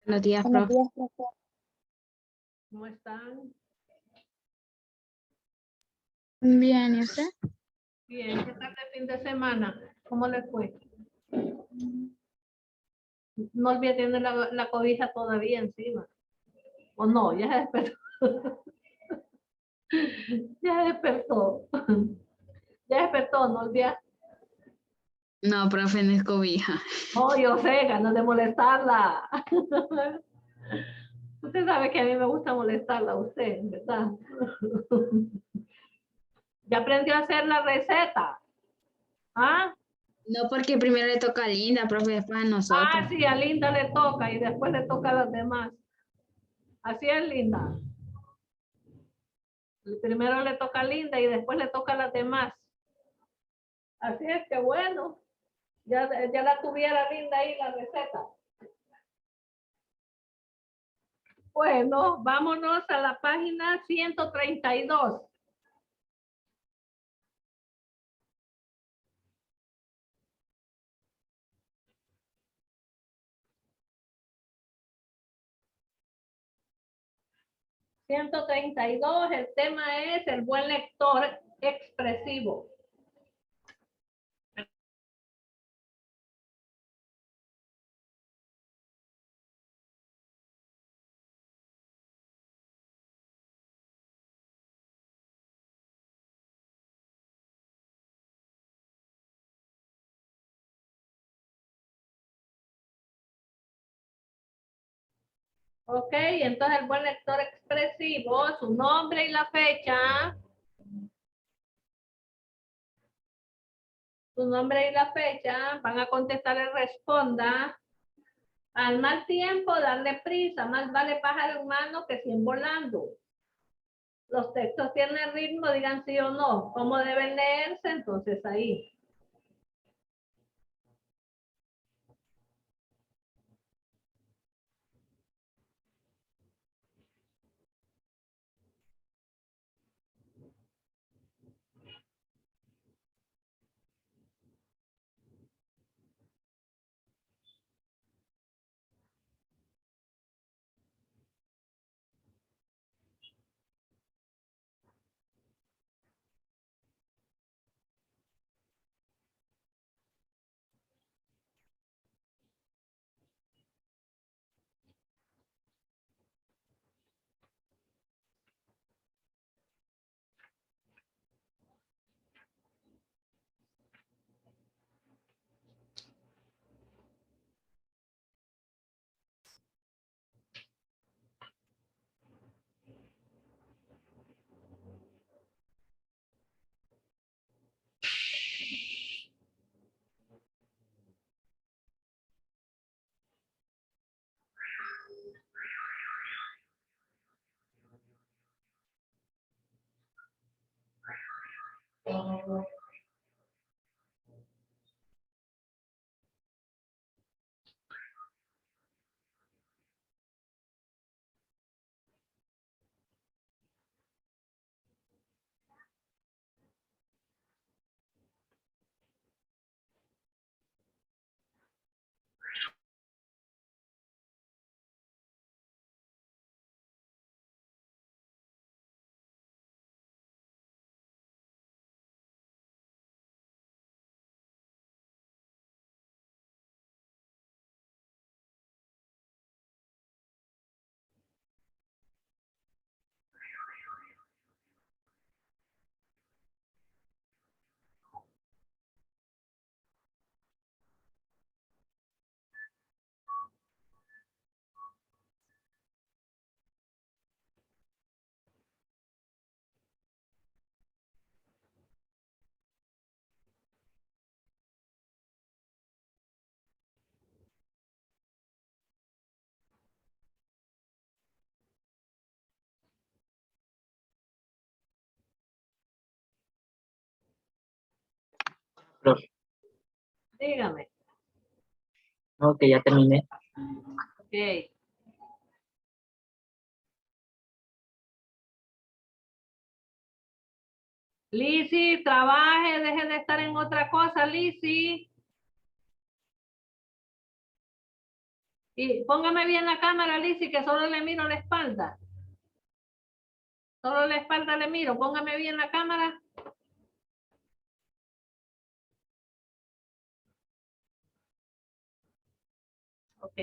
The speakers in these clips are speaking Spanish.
Buenos días, Buenos profe. días, profe. ¿Cómo están? Bien, ¿y usted? Bien, ¿qué tal el fin de semana? ¿Cómo les fue? No olvide tener la cobija todavía encima. ¿O no? Ya se despertó. Ya despertó. Ya despertó, no olvide. No, profe, no es cobija. Oh, yo sé, ganas de molestarla. Usted sabe que a mí me gusta molestarla a usted, ¿verdad? Ya aprendió a hacer la receta. ¿Ah? No, porque primero le toca a Linda, profe, después a nosotros. Ah, sí, a Linda le toca y después le toca a las demás. Así es, Linda. Primero le toca a Linda y después le toca a las demás. Así es que bueno, ya la tuviera Linda ahí la receta. Bueno, vámonos a la página 132. $132, el tema es el buen lector expresivo. Ok, entonces el buen lector expresivo, su nombre y la fecha. Su nombre y la fecha, van a contestar responda. Al mal tiempo, darle prisa, más vale pájaro en mano que 100 volando. Los textos tienen ritmo, digan sí o no. ¿Cómo deben leerse? Entonces ahí. Profe, Dígame. no, que ya terminé. Ok. Lizzy, trabaje, deje de estar en otra cosa, Lizzy. Y póngame bien la cámara, Lizzy, que solo le miro la espalda. Solo la espalda le miro. Póngame bien la cámara. Ok.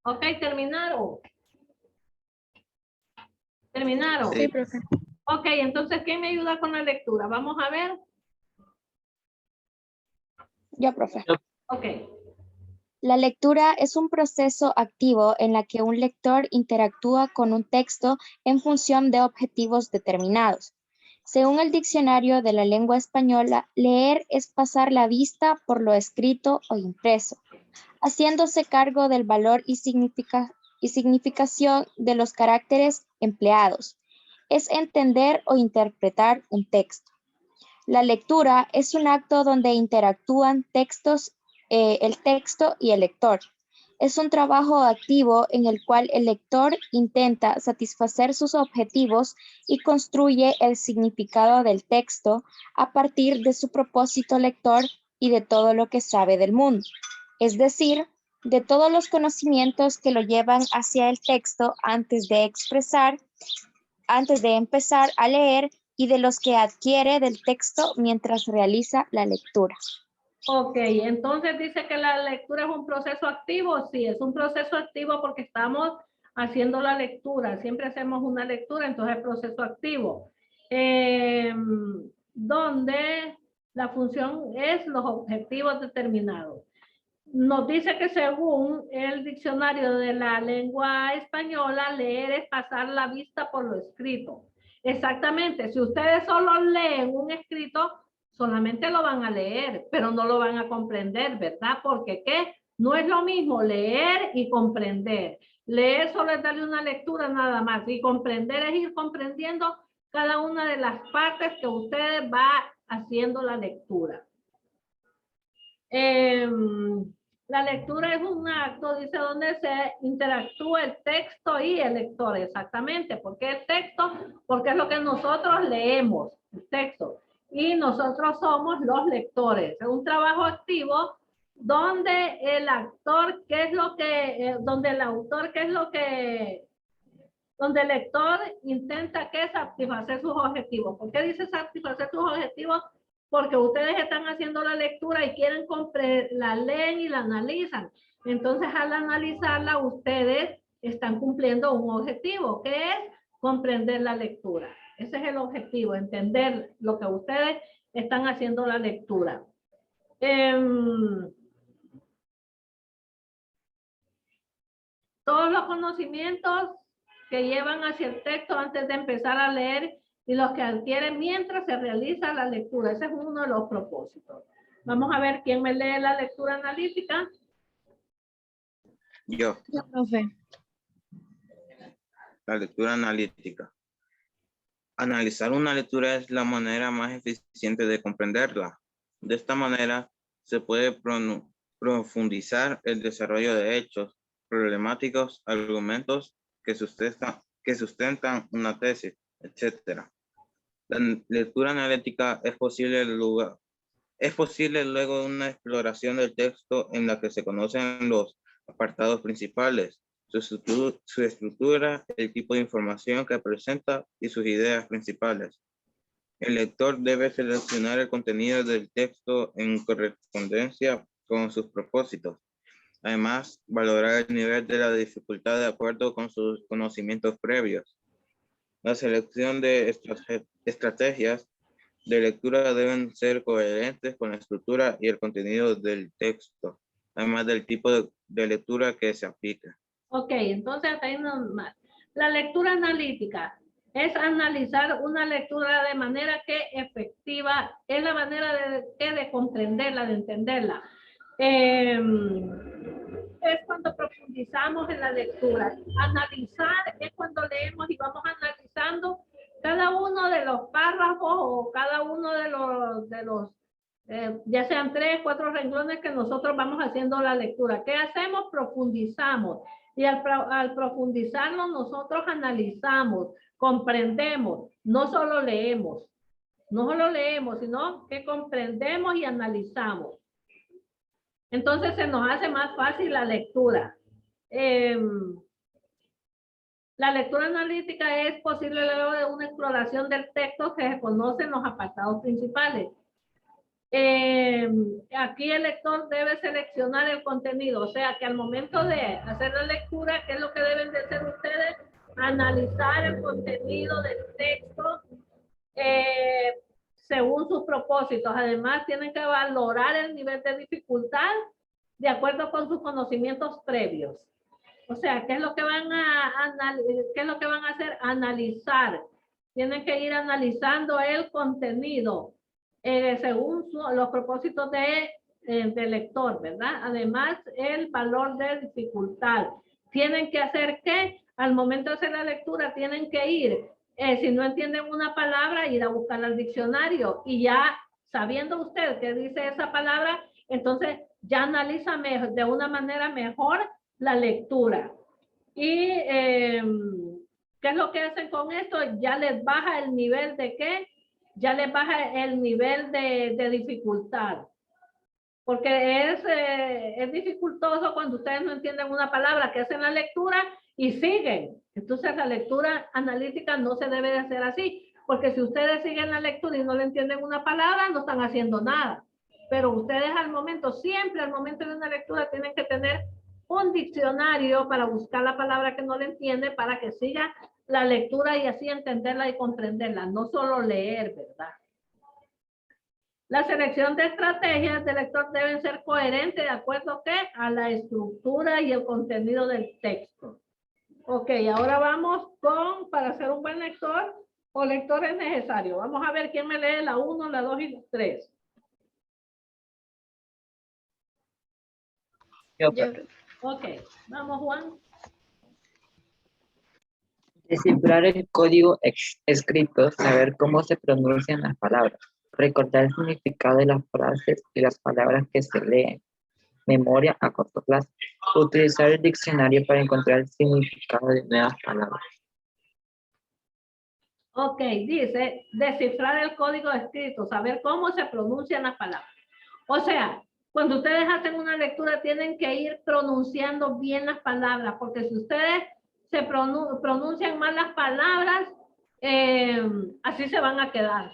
Ok, terminaron. Terminaron. Sí, profe. Ok, entonces, ¿quién me ayuda con la lectura? Vamos a ver. Yo, profe. Ok. La lectura es un proceso activo en la que un lector interactúa con un texto en función de objetivos determinados. Según el diccionario de la lengua española, leer es pasar la vista por lo escrito o impreso, haciéndose cargo del valor y significación de los caracteres empleados. Es entender o interpretar un texto. La lectura es un acto donde interactúan el texto y el lector. Es un trabajo activo en el cual el lector intenta satisfacer sus objetivos y construye el significado del texto a partir de su propósito lector y de todo lo que sabe del mundo. Es decir, de todos los conocimientos que lo llevan hacia el texto antes de empezar a leer y de los que adquiere del texto mientras realiza la lectura. Ok, entonces dice que la lectura es un proceso activo. Sí, es un proceso activo porque estamos haciendo la lectura. Siempre hacemos una lectura, entonces es proceso activo. Donde la función es los objetivos determinados. Nos dice que según el diccionario de la lengua española, leer es pasar la vista por lo escrito. Exactamente, si ustedes solo leen un escrito, solamente lo van a leer, pero no lo van a comprender, ¿verdad? Porque ¿qué? No es lo mismo leer y comprender. Leer solo es darle una lectura nada más. Y comprender es ir comprendiendo cada una de las partes que usted va haciendo la lectura. La lectura es un acto, dice, donde se interactúa el texto y el lector, exactamente. ¿Por qué el texto? Porque es lo que nosotros leemos, el texto. Y nosotros somos los lectores. Es un trabajo activo donde el actor, ¿qué es lo que, donde el autor, ¿qué es lo que, donde el lector intenta que satisfacer sus objetivos? ¿Por qué dice satisfacer sus objetivos? Porque ustedes están haciendo la lectura y quieren la leen y la analizan. Entonces, al analizarla, ustedes están cumpliendo un objetivo, que es comprender la lectura. Ese es el objetivo, entender lo que ustedes están haciendo la lectura. Todos los conocimientos que llevan hacia el texto antes de empezar a leer y los que adquieren mientras se realiza la lectura. Ese es uno de los propósitos. Vamos a ver quién me lee la lectura analítica. Yo. Yo, profe. La lectura analítica. Analizar una lectura es la manera más eficiente de comprenderla. De esta manera se puede profundizar el desarrollo de hechos, problemáticos, argumentos que sustentan una tesis, etc. La lectura analítica es posible luego de una exploración del texto en la que se conocen los apartados principales, su estructura, el tipo de información que presenta y sus ideas principales. El lector debe seleccionar el contenido del texto en correspondencia con sus propósitos. Además, valorar el nivel de la dificultad de acuerdo con sus conocimientos previos. La selección de estrategias de lectura deben ser coherentes con la estructura y el contenido del texto, además del tipo de lectura que se aplica. Ok, entonces hasta ahí normal. La lectura analítica es analizar una lectura de manera que efectiva, es la manera de comprenderla, de entenderla. Es cuando profundizamos en la lectura. Analizar es cuando leemos y vamos analizando cada uno de los párrafos o cada uno de los ya sean 3, 4 renglones que nosotros vamos haciendo la lectura. ¿Qué hacemos? Profundizamos. Y al profundizarlo nosotros analizamos, comprendemos, no solo leemos, sino que comprendemos y analizamos. Entonces se nos hace más fácil la lectura. La lectura analítica es posible luego de una exploración del texto que se conocen los apartados principales. Aquí el lector debe seleccionar el contenido, o sea que al momento de hacer la lectura, ¿qué es lo que deben de hacer ustedes? Analizar el contenido del texto según sus propósitos. Además, tienen que valorar el nivel de dificultad de acuerdo con sus conocimientos previos. O sea, ¿qué es lo que van a hacer? Analizar. Tienen que ir analizando el contenido según los propósitos del lector, ¿verdad? Además, el valor de dificultad. Tienen que hacer ¿qué? Al momento de hacer la lectura, tienen que ir, si no entienden una palabra, ir a buscar al diccionario. Y ya sabiendo usted qué dice esa palabra, entonces ya analiza de una manera mejor la lectura. Y ¿qué es lo que hacen con esto? Ya les baja el nivel de ¿qué? Ya les baja el nivel de dificultad. Porque es dificultoso cuando ustedes no entienden una palabra, que hacen la lectura y siguen. Entonces la lectura analítica no se debe de hacer así. Porque si ustedes siguen la lectura y no le entienden una palabra, no están haciendo nada. Pero ustedes siempre al momento de una lectura tienen que tener un diccionario para buscar la palabra que no le entiende para que siga la lectura y así entenderla y comprenderla, no solo leer, ¿verdad? La selección de estrategias del lector deben ser coherentes de acuerdo a la estructura y el contenido del texto. Ok, ahora vamos para ser un buen lector o lector es necesario. Vamos a ver quién me lee la 1, la 2 y la 3. Yo, Ya. Ok, vamos Juan. descifrar el código escrito, saber cómo se pronuncian las palabras, recordar el significado de las frases y las palabras que se leen, memoria a corto plazo, utilizar el diccionario para encontrar el significado de nuevas palabras. Ok, dice descifrar el código escrito, saber cómo se pronuncian las palabras. O sea, cuando ustedes hacen una lectura tienen que ir pronunciando bien las palabras, porque si ustedes se pronuncian mal las palabras, así se van a quedar.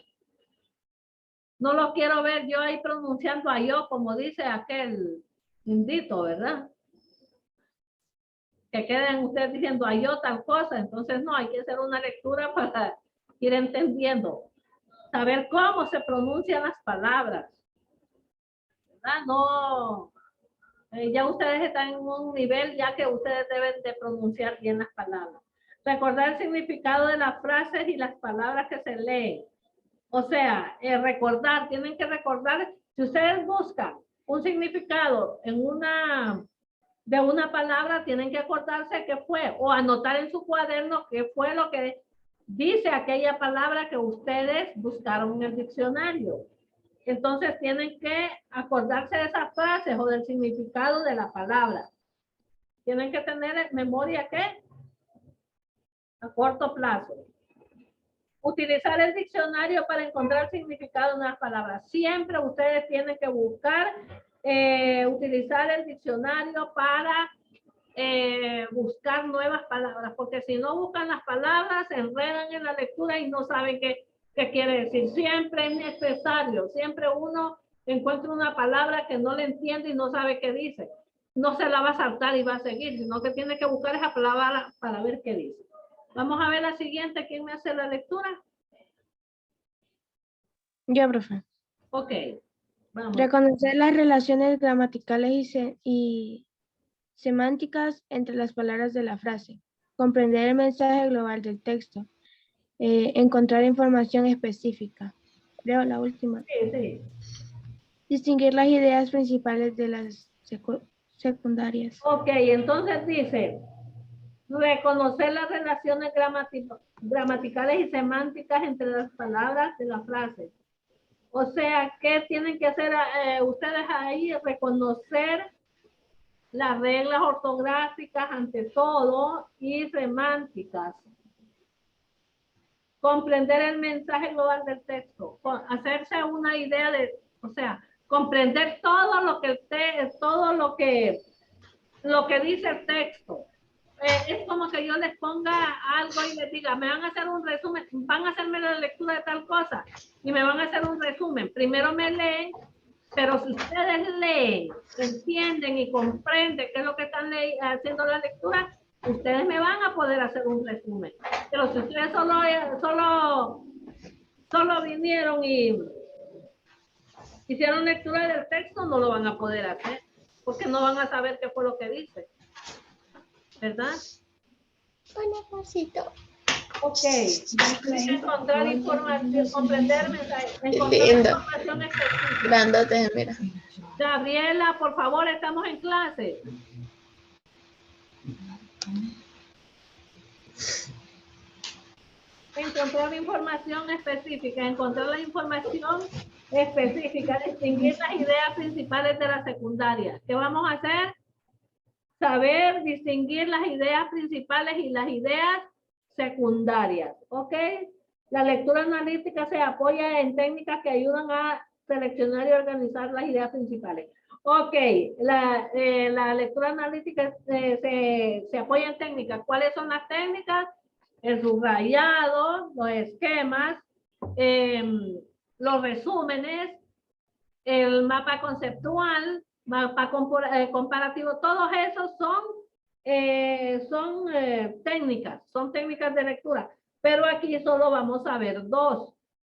No los quiero ver yo ahí pronunciando a yo, como dice aquel indito, ¿verdad? Que queden ustedes diciendo a yo tal cosa. Entonces no, hay que hacer una lectura para ir entendiendo. Saber cómo se pronuncian las palabras. ¿Verdad? No, ya ustedes están en un nivel ya que ustedes deben de pronunciar bien las palabras. Recordar el significado de las frases y las palabras que se leen. O sea, recordar, tienen que recordar, si ustedes buscan un significado en de una palabra, tienen que acordarse qué fue, o anotar en su cuaderno qué fue lo que dice aquella palabra que ustedes buscaron en el diccionario. Entonces tienen que acordarse de esas frases o del significado de la palabra. Tienen que tener memoria, ¿qué? A corto plazo. Utilizar el diccionario para encontrar significado en las palabras. Siempre ustedes tienen que buscar, utilizar el diccionario para buscar nuevas palabras, porque si no buscan las palabras, se enredan en la lectura y no saben qué quiere decir. Siempre es necesario, siempre uno encuentra una palabra que no le entiende y no sabe qué dice. No se la va a saltar y va a seguir, sino que tiene que buscar esa palabra para ver qué dice. Vamos a ver la siguiente. ¿Quién me hace la lectura? Yo, profe. Ok, vamos. Reconocer las relaciones gramaticales y semánticas entre las palabras de la frase. Comprender el mensaje global del texto. Encontrar información específica. Creo la última. Sí, sí. Distinguir las ideas principales de las secundarias. Ok, entonces dice, reconocer las relaciones gramaticales y semánticas entre las palabras de la frase. O sea, ¿qué tienen que hacer ustedes ahí? Reconocer las reglas ortográficas ante todo y semánticas. Comprender el mensaje global del texto. Hacerse una idea de, o sea, comprender todo lo que dice el texto. Es como que yo les ponga algo y les diga, me van a hacer un resumen, van a hacerme la lectura de tal cosa y me van a hacer un resumen. Primero me leen, pero si ustedes leen, entienden y comprenden qué es lo que están haciendo la lectura, ustedes me van a poder hacer un resumen. Pero si ustedes solo vinieron y hicieron lectura del texto, no lo van a poder hacer, porque no van a saber qué fue lo que dice. ¿Verdad? Un pasito. Ok. Encontrar información, comprender mensajes, encontrar Lindo. información específica. Grandote, mira. Gabriela, por favor, estamos en clase. Encontrar información específica, encontrar la información específica, distinguir las ideas principales de la secundaria. ¿Qué vamos a hacer? Saber distinguir las ideas principales y las ideas secundarias, ¿ok? La lectura analítica se apoya en técnicas que ayudan a seleccionar y organizar las ideas principales. Ok, la lectura analítica se apoya en técnicas. ¿Cuáles son las técnicas? El subrayado, los esquemas, los resúmenes, el mapa conceptual, mapa comparativo, todos esos son técnicas de lectura. Pero aquí solo vamos a ver dos.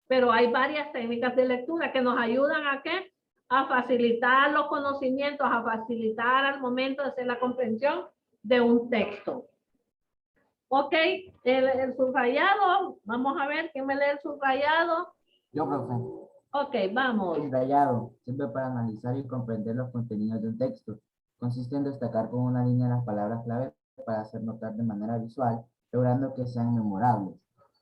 Pero hay varias técnicas de lectura que nos ayudan a ¿qué? A facilitar los conocimientos, a facilitar al momento de hacer la comprensión de un texto. Ok, el subrayado, vamos a ver, ¿quién me lee el subrayado? Yo, profe. Ok, vamos. Subrayado sirve para analizar y comprender los contenidos de un texto. Consiste en destacar con una línea las palabras clave para hacer notar de manera visual, logrando que sean memorables.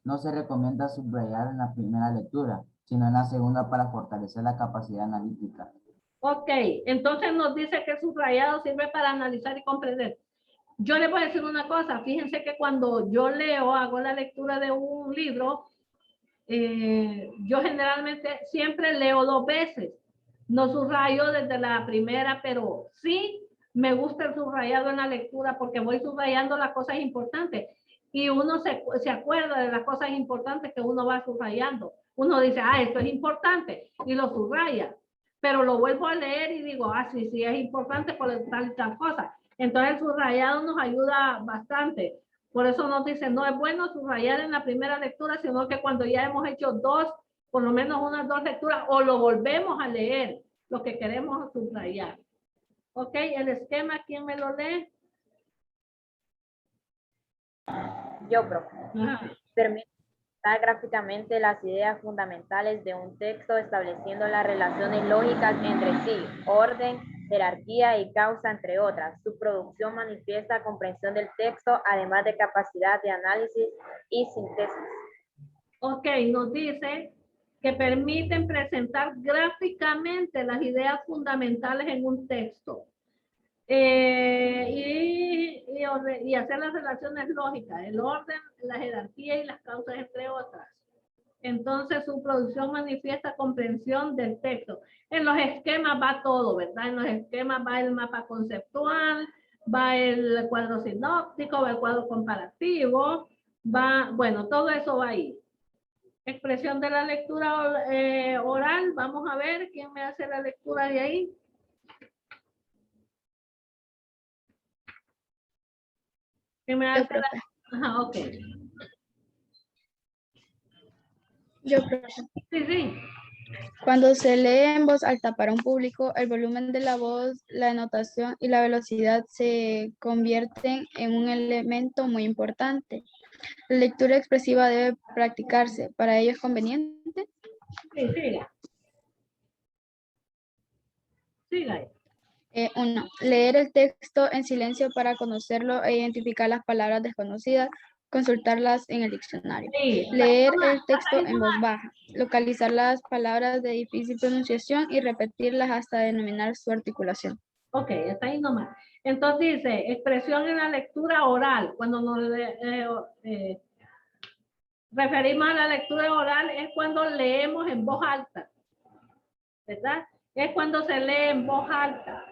No se recomienda subrayar en la primera lectura, sino en la segunda para fortalecer la capacidad analítica. Ok, entonces nos dice que el subrayado sirve para analizar y comprender. Yo les voy a decir una cosa, fíjense que cuando yo leo, hago la lectura de un libro, yo generalmente siempre leo 2 veces. No subrayo desde la primera, pero sí me gusta el subrayado en la lectura porque voy subrayando las cosas importantes y uno se acuerda de las cosas importantes que uno va subrayando. Uno dice, esto es importante y lo subraya, pero lo vuelvo a leer y digo, sí, sí es importante por tal y tal cosa. Entonces el subrayado nos ayuda bastante. Por eso nos dice, no es bueno subrayar en la primera lectura, sino que cuando ya hemos hecho 2, por lo menos unas 2 lecturas, o lo volvemos a leer, lo que queremos subrayar. Ok, el esquema, ¿quién me lo lee? Yo, profe. Ajá. Permite presentar gráficamente las ideas fundamentales de un texto, estableciendo las relaciones lógicas entre sí, orden, jerarquía y causa, entre otras. Su producción manifiesta comprensión del texto, además de capacidad de análisis y síntesis. Ok, nos dice que permiten presentar gráficamente las ideas fundamentales en un texto. Y hacer las relaciones lógicas, el orden, la jerarquía y las causas, entre otras. Entonces su producción manifiesta comprensión del texto. En los esquemas va todo, ¿verdad? En los esquemas va el mapa conceptual, va el cuadro sinóptico, va el cuadro comparativo, va, bueno, todo eso va ahí. Expresión de la lectura oral, vamos a ver quién me hace la lectura de ahí. ¿Quién me hace la... Ajá, ok. Yo, profe. Sí, sí. Cuando se lee en voz alta para un público, el volumen de la voz, la entonación y la velocidad se convierten en un elemento muy importante. La lectura expresiva debe practicarse. ¿Para ello es conveniente? Sí, siga. Siga. 1. Leer el texto en silencio para conocerlo e identificar las palabras desconocidas, consultarlas en el diccionario. Sí. Leer el texto en voz baja, localizar las palabras de difícil pronunciación y repetirlas hasta denominar su articulación. Ok, está ahí nomás. Entonces dice, expresión en la lectura oral. Cuando nos referimos a la lectura oral es cuando leemos en voz alta, ¿verdad? Es cuando se lee en voz alta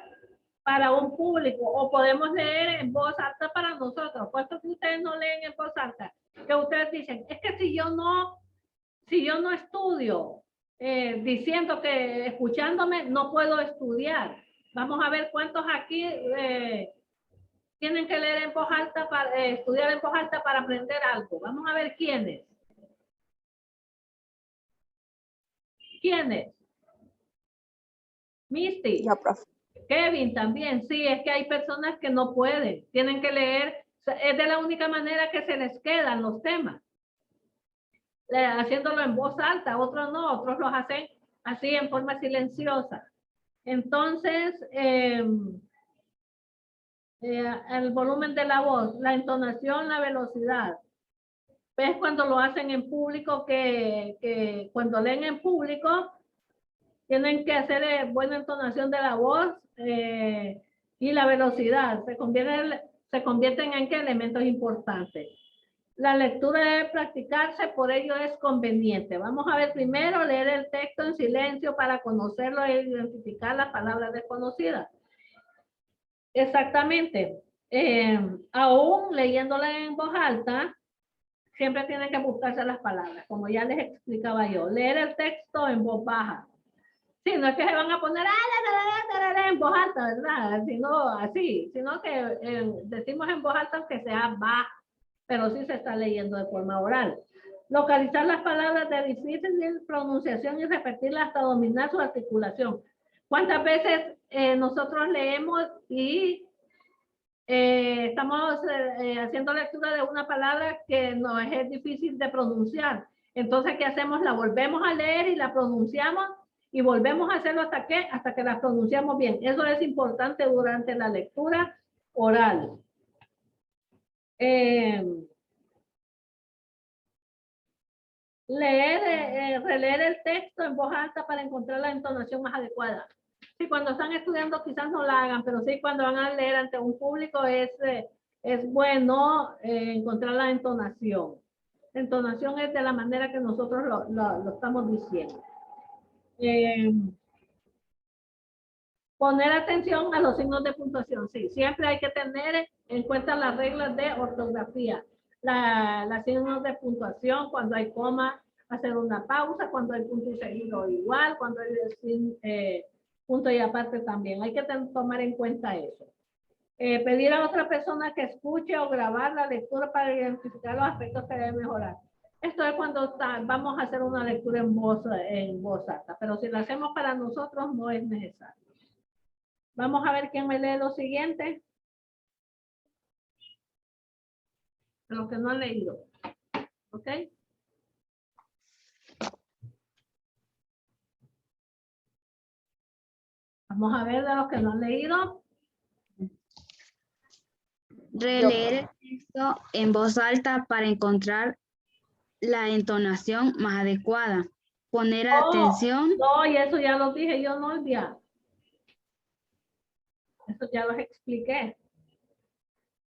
para un público o podemos leer en voz alta para nosotros. ¿Cuántos de ustedes no leen en voz alta? Que ustedes dicen, es que si yo no estudio diciendo que escuchándome no puedo estudiar. Vamos a ver cuántos aquí tienen que leer en voz alta para estudiar en voz alta para aprender algo. Vamos a ver quiénes. ¿Quiénes? Misty. Yo, profe. Kevin también. Sí, es que hay personas que no pueden. Tienen que leer. Es de la única manera que se les quedan los temas. Haciéndolo en voz alta. Otros no. Otros los hacen así en forma silenciosa. Entonces, el volumen de la voz, la entonación, la velocidad. Es cuando lo hacen en público que cuando leen en público tienen que hacer buena entonación de la voz y la velocidad. Se convierten en qué elementos importantes. La lectura debe practicarse, por ello es conveniente. Vamos a ver primero leer el texto en silencio para conocerlo e identificar las palabras desconocidas. Exactamente. Aún leyéndola en voz alta, siempre tienen que buscarse las palabras, como ya les explicaba yo. Leer el texto en voz baja. Sí, no es que se van a poner en voz alta, ¿verdad? Sino así, sino que decimos en voz alta aunque sea baja, pero sí se está leyendo de forma oral. Localizar las palabras de difícil pronunciación y repetirlas hasta dominar su articulación. ¿Cuántas veces nosotros leemos y estamos haciendo lectura de una palabra que nos es difícil de pronunciar? Entonces, ¿qué hacemos? La volvemos a leer y la pronunciamos y volvemos a hacerlo hasta que las pronunciamos bien. Eso es importante durante la lectura oral. Releer el texto en voz alta para encontrar la entonación más adecuada. Sí, cuando están estudiando quizás no la hagan, pero sí cuando van a leer ante un público es bueno encontrar la entonación. La entonación es de la manera que nosotros lo estamos diciendo. Poner atención a los signos de puntuación. Sí, siempre hay que tener en cuenta las reglas de ortografía. Las signos de puntuación, cuando hay coma, hacer una pausa, cuando hay punto y seguido igual, cuando hay punto y aparte también. Hay que tomar en cuenta eso. Pedir a otra persona que escuche o grabar la lectura para identificar los aspectos que deben mejorar. Esto es cuando vamos a hacer una lectura en voz alta, pero si la hacemos para nosotros no es necesario. Vamos a ver quién me lee lo siguiente. Los que no han leído. ¿Ok? Vamos a ver de los que no han leído. Releer el texto en voz alta para encontrar la entonación más adecuada. Poner atención. No, y eso ya lo dije yo, no olvidar. Eso ya los expliqué.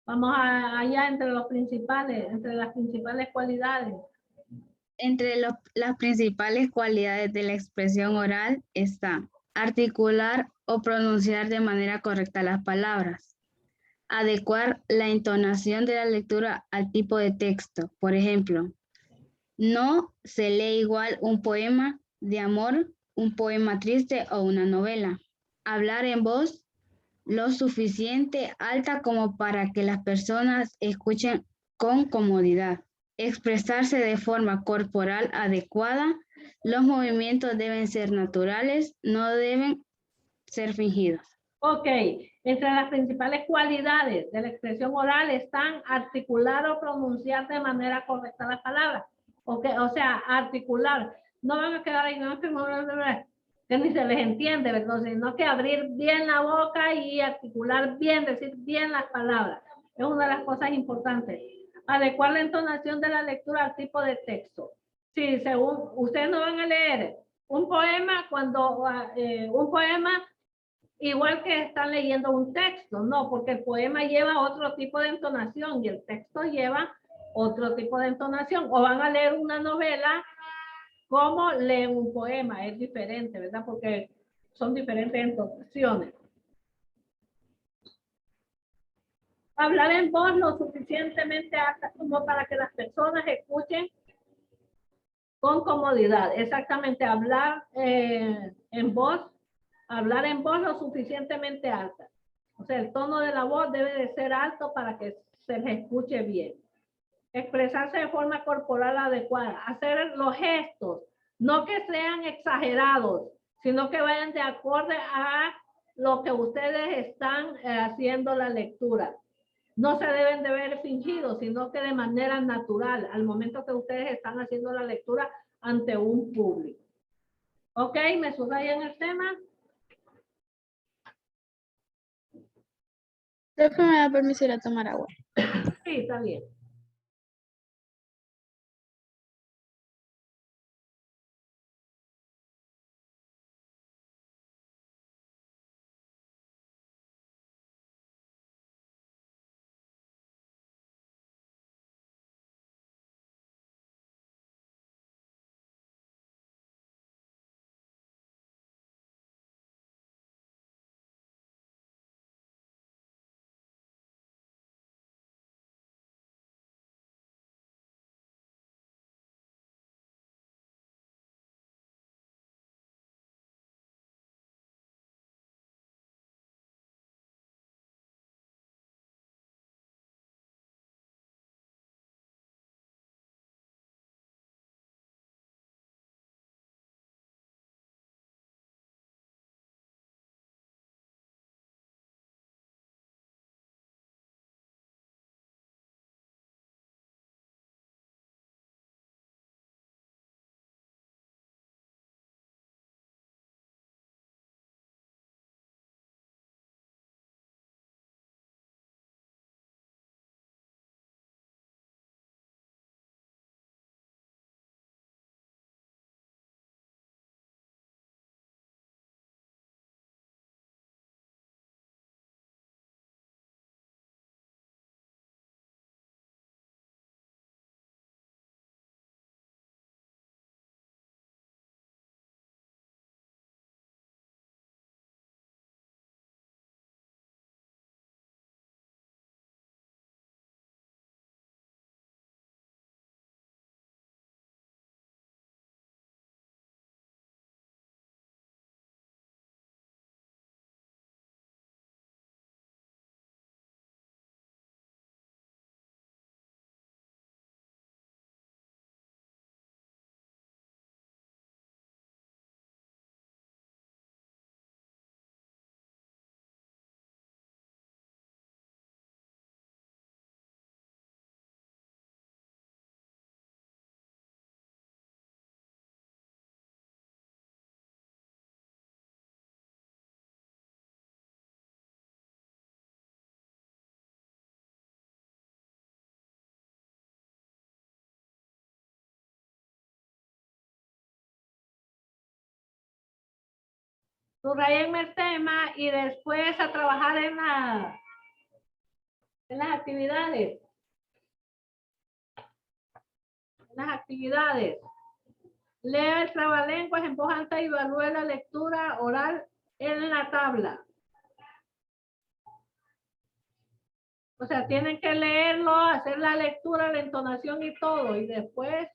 Vamos allá entre las principales cualidades. Entre las principales cualidades de la expresión oral está articular o pronunciar de manera correcta las palabras. Adecuar la entonación de la lectura al tipo de texto. Por ejemplo, no se lee igual un poema de amor, un poema triste o una novela. Hablar en voz lo suficiente alta como para que las personas escuchen con comodidad. Expresarse de forma corporal adecuada. Los movimientos deben ser naturales, no deben ser fingidos. Ok, entre las principales cualidades de la expresión oral están articular o pronunciar de manera correcta las palabras. Okay, o sea, articular. No van a quedar ahí, que ni se les entiende, ¿verdad? Sino que abrir bien la boca y articular bien, decir bien las palabras. Es una de las cosas importantes. Adecuar la entonación de la lectura al tipo de texto. Sí, según ustedes no van a leer un poema un poema igual que están leyendo un texto, no, porque el poema lleva otro tipo de entonación y el texto lleva otro tipo de entonación. O van a leer una novela como leen un poema, es diferente, ¿verdad? Porque son diferentes entonaciones. Hablar en voz lo suficientemente alta como para que las personas escuchen con comodidad. Exactamente, hablar en voz lo suficientemente alta. O sea, el tono de la voz debe de ser alto para que se les escuche bien. Expresarse de forma corporal adecuada. Hacer los gestos, no que sean exagerados, sino que vayan de acorde a lo que ustedes están haciendo la lectura. No se deben de ver fingidos, sino que de manera natural, al momento que ustedes están haciendo la lectura ante un público. ¿Ok? ¿Me subrayan el tema? Creo que me da permiso ir a tomar agua. Sí, está bien. Subrayenme el tema y después a trabajar en las actividades. Lea el trabalenguas en voz alta y evalúe la lectura oral en la tabla. O sea, tienen que leerlo, hacer la lectura, la entonación y todo. Y después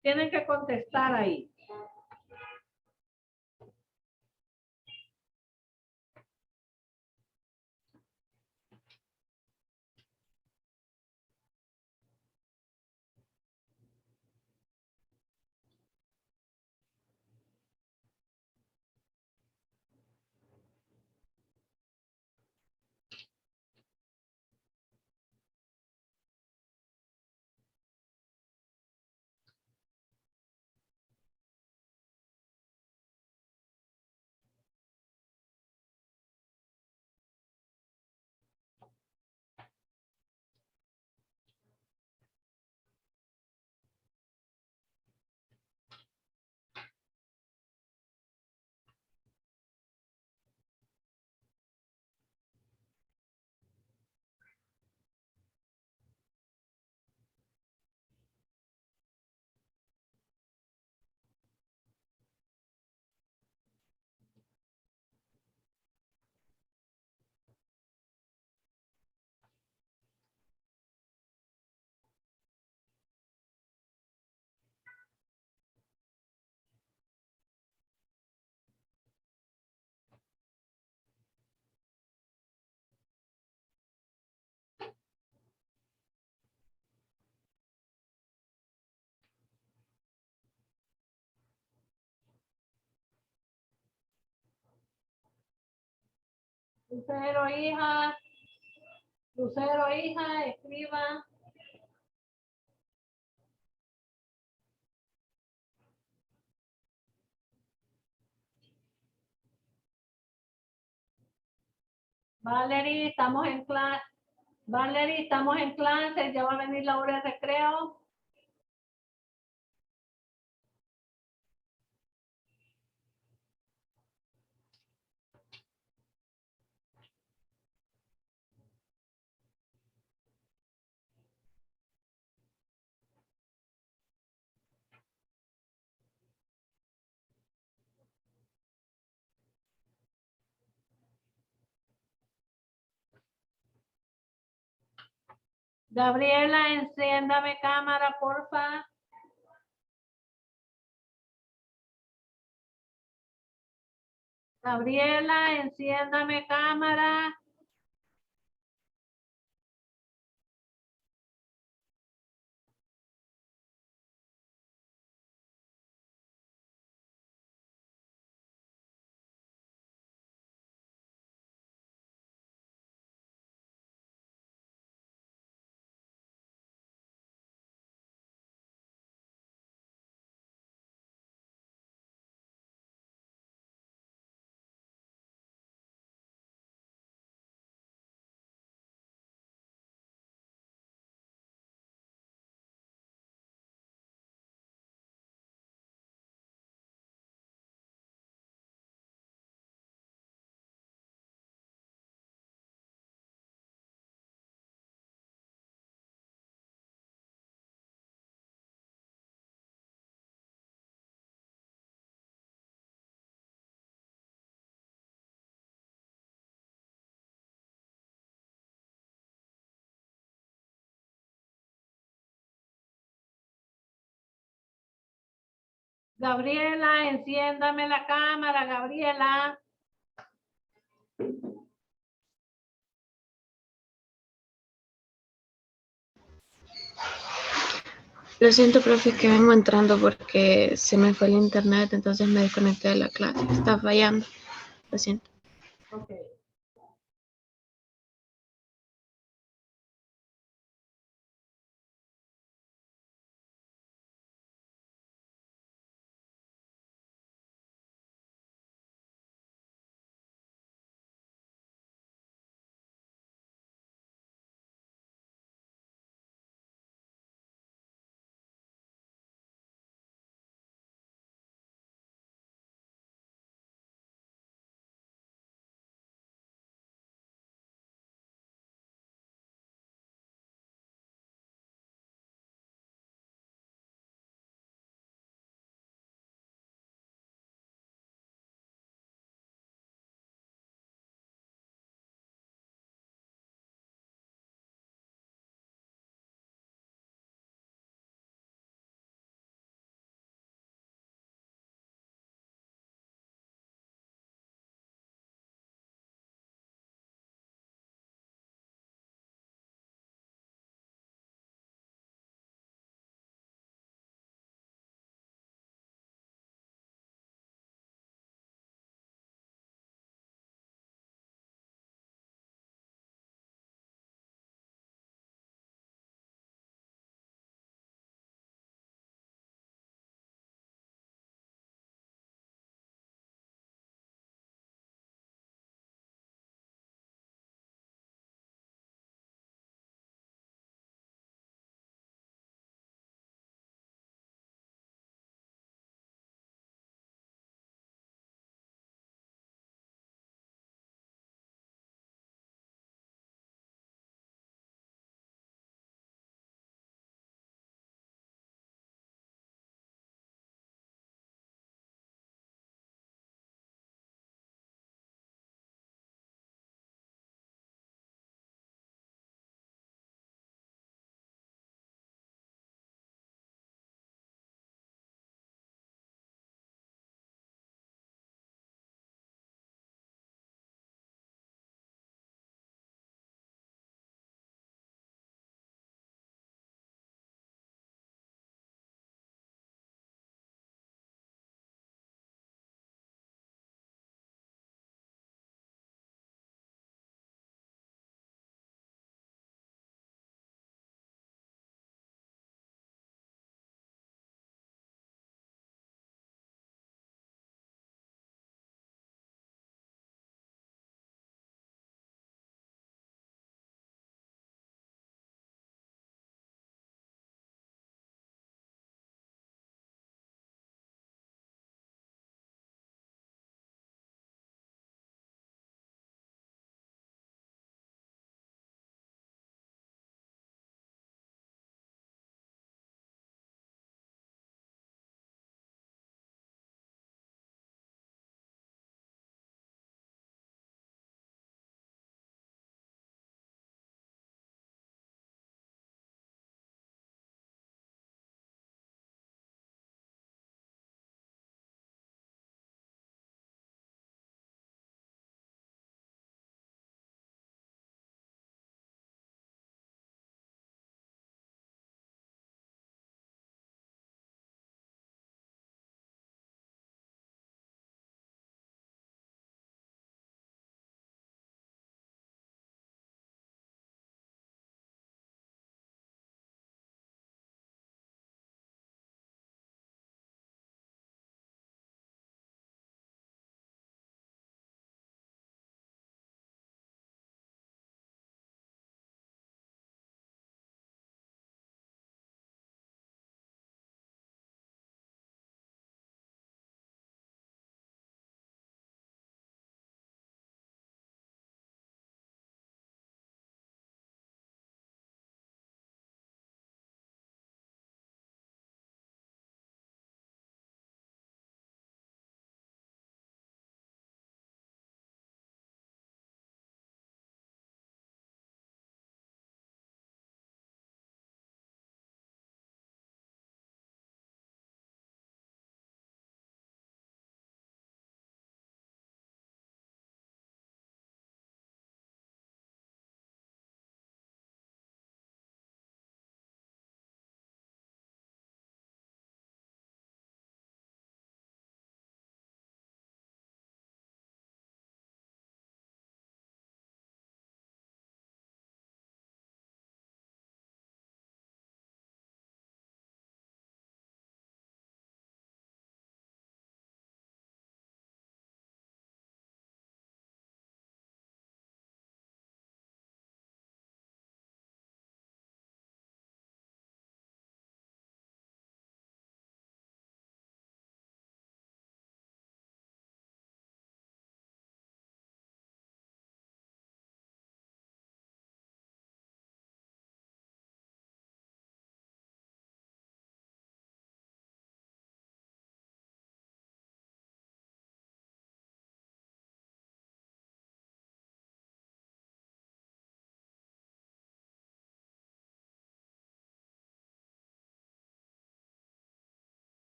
tienen que contestar ahí. Lucero, hija, escriba. Valerie, estamos en clase. Valerie, estamos en clase, ya va a venir la hora de recreo. Gabriela, enciéndame cámara, porfa. Gabriela, enciéndame cámara. Gabriela, enciéndame la cámara, Gabriela. Lo siento, profe, que vengo entrando porque se me fue el internet, entonces me desconecté de la clase. Está fallando. Lo siento. Okay.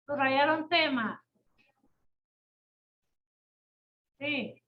Subrayaron tema. Sí.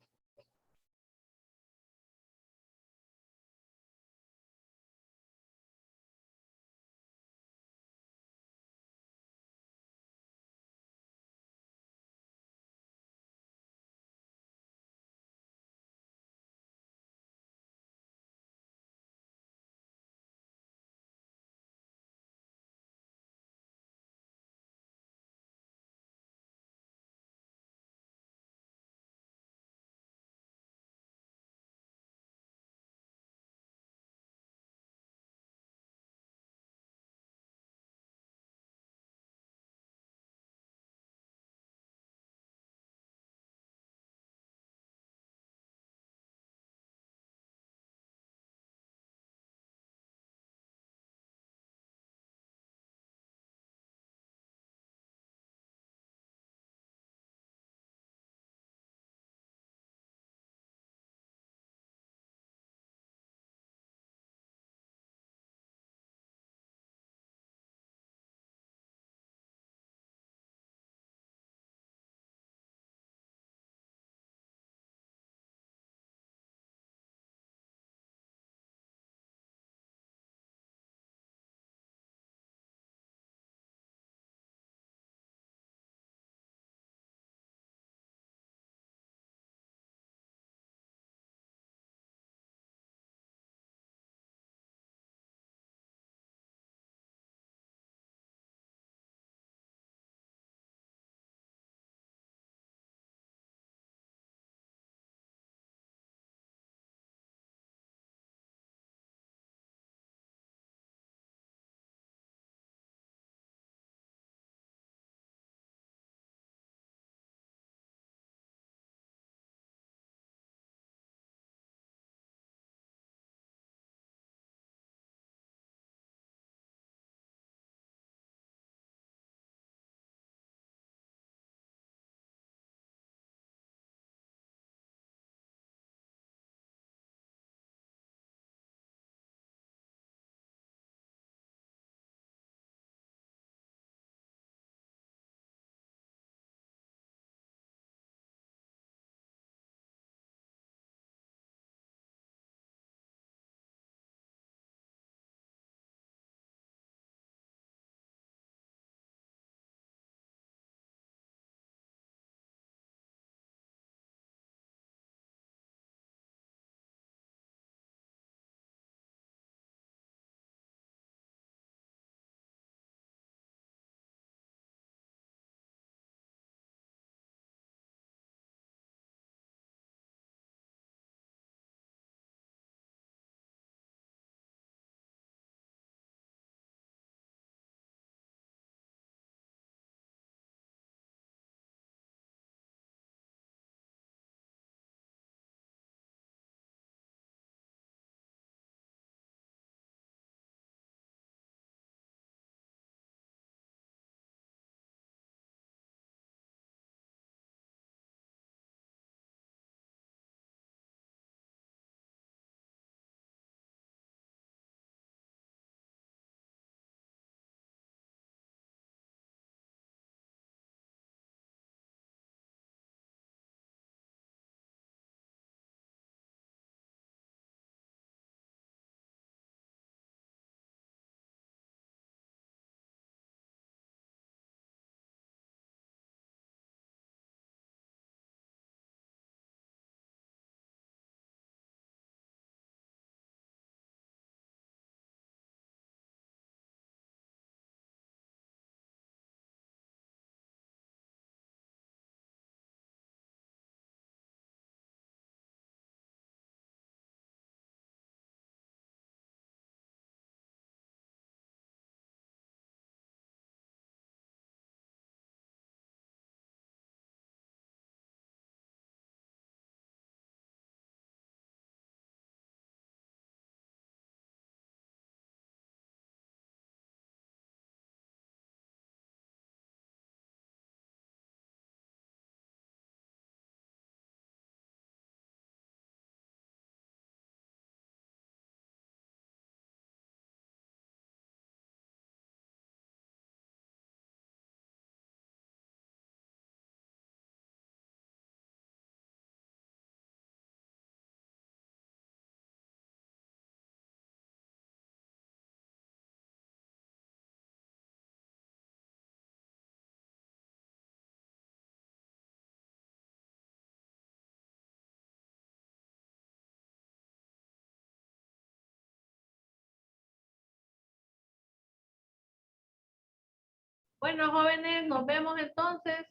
Bueno, jóvenes, nos vemos entonces.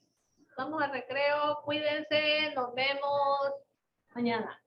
Vamos al recreo. Cuídense. Nos vemos mañana.